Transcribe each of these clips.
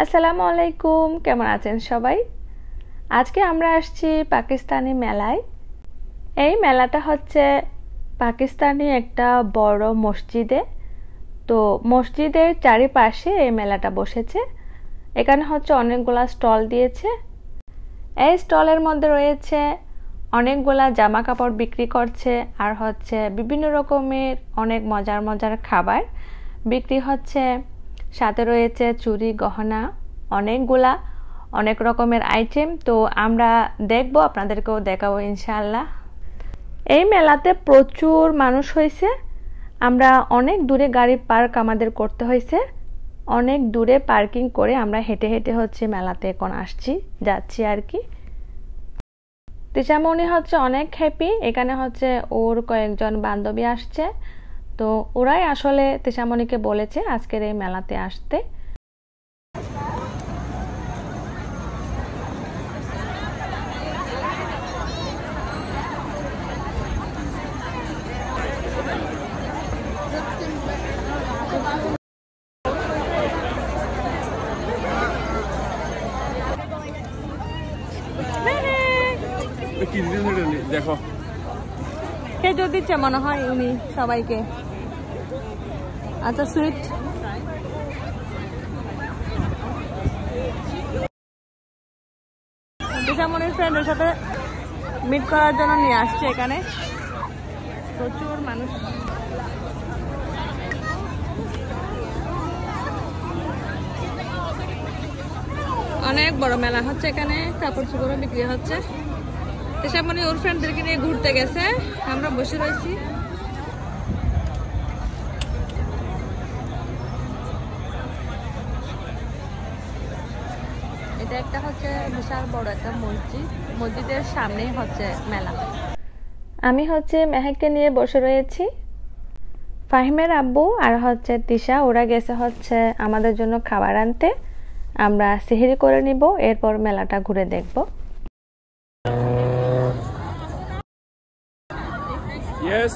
আসসালামু আলাইকুম, কেমন আছেন সবাই? আজকে আমরা আসছি পাকিস্তানি মেলায়। এই মেলাটা হচ্ছে পাকিস্তানি একটা বড় মসজিদে। তো মসজিদের চারিপাশে এই মেলাটা বসেছে। এখানে হচ্ছে অনেকগুলা স্টল দিয়েছে। এই স্টলের মধ্যে রয়েছে অনেকগুলা জামা কাপড় বিক্রি করছে, আর হচ্ছে বিভিন্ন রকমের অনেক মজার মজার খাবার বিক্রি হচ্ছে। সাথে রয়েছে চুড়ি গহনা, অনেকগুলা অনেক রকমের আইটেম। তো আমরা দেখবো, আপনাদেরকেও দেখাবো ইনশাআল্লাহ। এই মেলাতে প্রচুর মানুষ হয়েছে। আমরা অনেক দূরে গাড়ি পার্ক আমাদের করতে হয়েছে, অনেক দূরে পার্কিং করে আমরা হেঁটে হেঁটে হচ্ছে মেলাতে এখন যাচ্ছি আর কি। তিশামণি হচ্ছে অনেক হ্যাপি। এখানে হচ্ছে ওর কয়েকজন বান্ধবী আসছে, তো ওরাই আসলে তিশামণিকে বলেছে আজকের এই মেলাতে আসতে। দেখো খেজুর দিচ্ছে মনে হয় উনি সবাইকে। আচ্ছা, সুইট তিশামণির ফ্রেন্ডের সাথে মিট করার জন্য নিয়ে আসছে এখানে। প্রচুর মানুষ। অনেক বড় মেলা হচ্ছে এখানে, কাপড় চোপড়ও বিক্রি হচ্ছে। তিশামণি ওর ফ্রেন্ডদেরকে নিয়ে ঘুরতে গেছে, আমরা বসে রয়েছি। এটা একটা হচ্ছে বিশাল বড় একটা মসজিদের সামনেই হচ্ছে মেলা। আমি হচ্ছে মেহেককে নিয়ে বসে রয়েছি। ফাহিমের আব্বু আর হচ্ছে তিশা ওরা গেছে হচ্ছে আমাদের জন্য খাবার আনতে। আমরা সেহরি করে নিব, এরপর মেলাটা ঘুরে দেখব। Yes.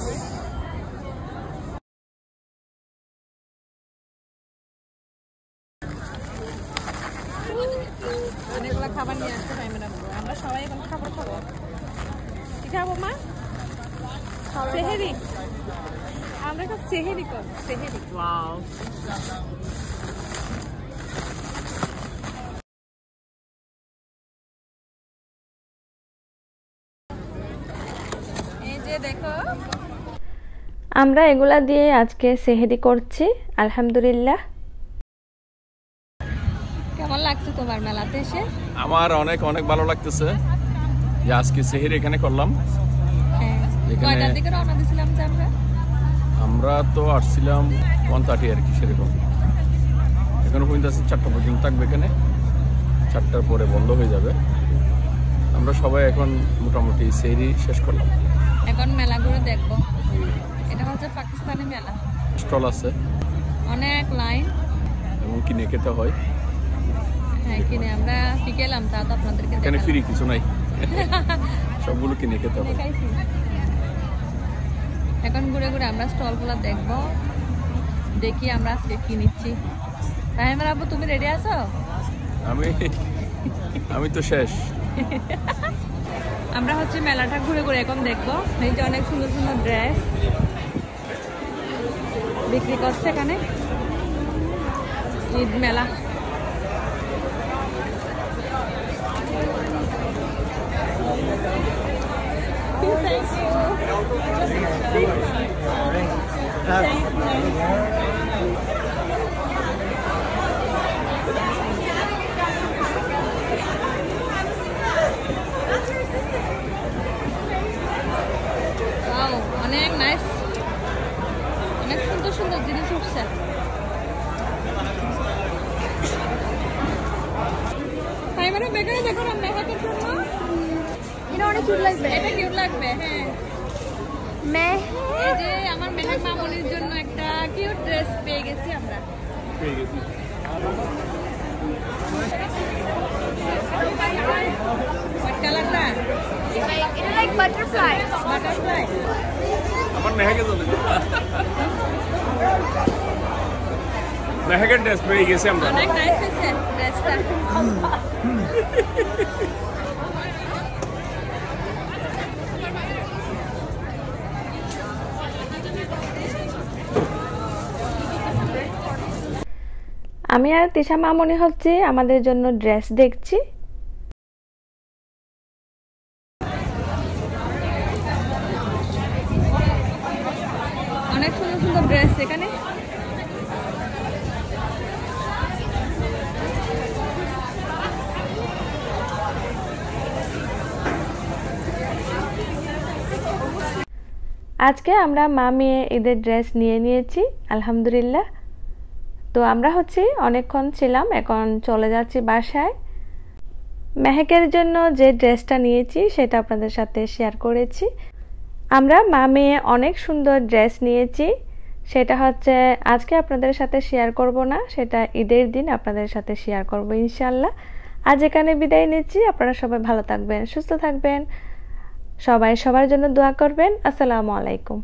অনেকগুলো খাবার নিয়ে আসতে পারি ম্যাডাম, আমরা সবাই এখন খাবার খাবো। কি খাবো মা? সেহেরি। আমরা এখন সেহেরি করব। সেহেরি। ওয়াও। এই যে দেখো, আমরা এগুলা দিয়ে আজকে সেহেরি করছি। আলহামদুলিল্লাহ। কেমন লাগছে তোমার মেলাতে এসে? আমার অনেক অনেক ভালো লাগতেছে যে আজকে সেহরি এখানে করলাম। কয়টার দিকে রওনা দিয়েছিলাম যে আমরা তো আসছিলাম 1:30 আর কি, সেরকম। এখন পর্যন্ত 4টা পর্যন্ত থাকবে এখানে, 4টার পরে বন্ধ হয়ে যাবে। আমরা সবাই এখন মোটামুটি সেহরি শেষ করলাম। এখন মেলা ঘুরে দেখবো। এটা হচ্ছে পাকিস্তানি মেলা। স্টল আছে, অনেক লাইন এবং কিনে খেতে হয়। হ্যাঁ, কিনে আমরা কি খেলাম তা তো আপনাদেরকে এখানে ফ্রি কিছু নাই, সবগুলো কিনে খেতে হয়। এখন ঘুরে ঘুরে আমরা স্টলগুলো দেখবো, দেখি আমরা আজকে কি নিচ্ছি। ফাহিমের আব্বু, তুমি রেডি আছো? আমি তো শেষ। আমরা হচ্ছে মেলাটা ঘুরে ঘুরে এখন দেখবো। এই যে অনেক সুন্দর সুন্দর ড্রেস বিক্রি করছে এখানে। ঈদ মেলা। অনেক নাইস, অনেক সুন্দর সুন্দর জিনিস উঠছে। ফাইবারে বেকারে দেখো না, মেহেকের জন্য এটা অনেক কিউট লাগবে। এটা কিউট লাগবে, হ্যাঁ। এই যে আমার মেহেক মামুনির জন্য একটা কিউট ড্রেস পেয়ে গেছি আমরা। হোয়াইট কালারটা, এটা লাইক বাটারফ্লাই। আমার মেহেকে চলে মেহেকের ড্রেস পেয়ে গেছি আমরা। অনেক নাইস হয়েছে ড্রেসটা। আমি আর তিশা মামনি হচ্ছে আমাদের জন্য ড্রেস দেখছি। অনেক সুন্দর সুন্দর ড্রেস এখানে। আজকে আমরা মা মেয়ে ঈদের ড্রেস নিয়ে নিয়েছি আলহামদুলিল্লাহ। তো আমরা হচ্ছে অনেকক্ষণ ছিলাম, এখন চলে যাচ্ছি বাসায়। মেহেকের জন্য যে ড্রেসটা নিয়েছি সেটা আপনাদের সাথে শেয়ার করেছি। আমরা মা মেয়ে অনেক সুন্দর ড্রেস নিয়েছি, সেটা হচ্ছে আজকে আপনাদের সাথে শেয়ার করব না, সেটা ঈদের দিন আপনাদের সাথে শেয়ার করব ইনশাল্লাহ। আজ এখানে বিদায় নিচ্ছি। আপনারা সবাই ভালো থাকবেন, সুস্থ থাকবেন, সবাই সবার জন্য দোয়া করবেন। আসসালামু আলাইকুম।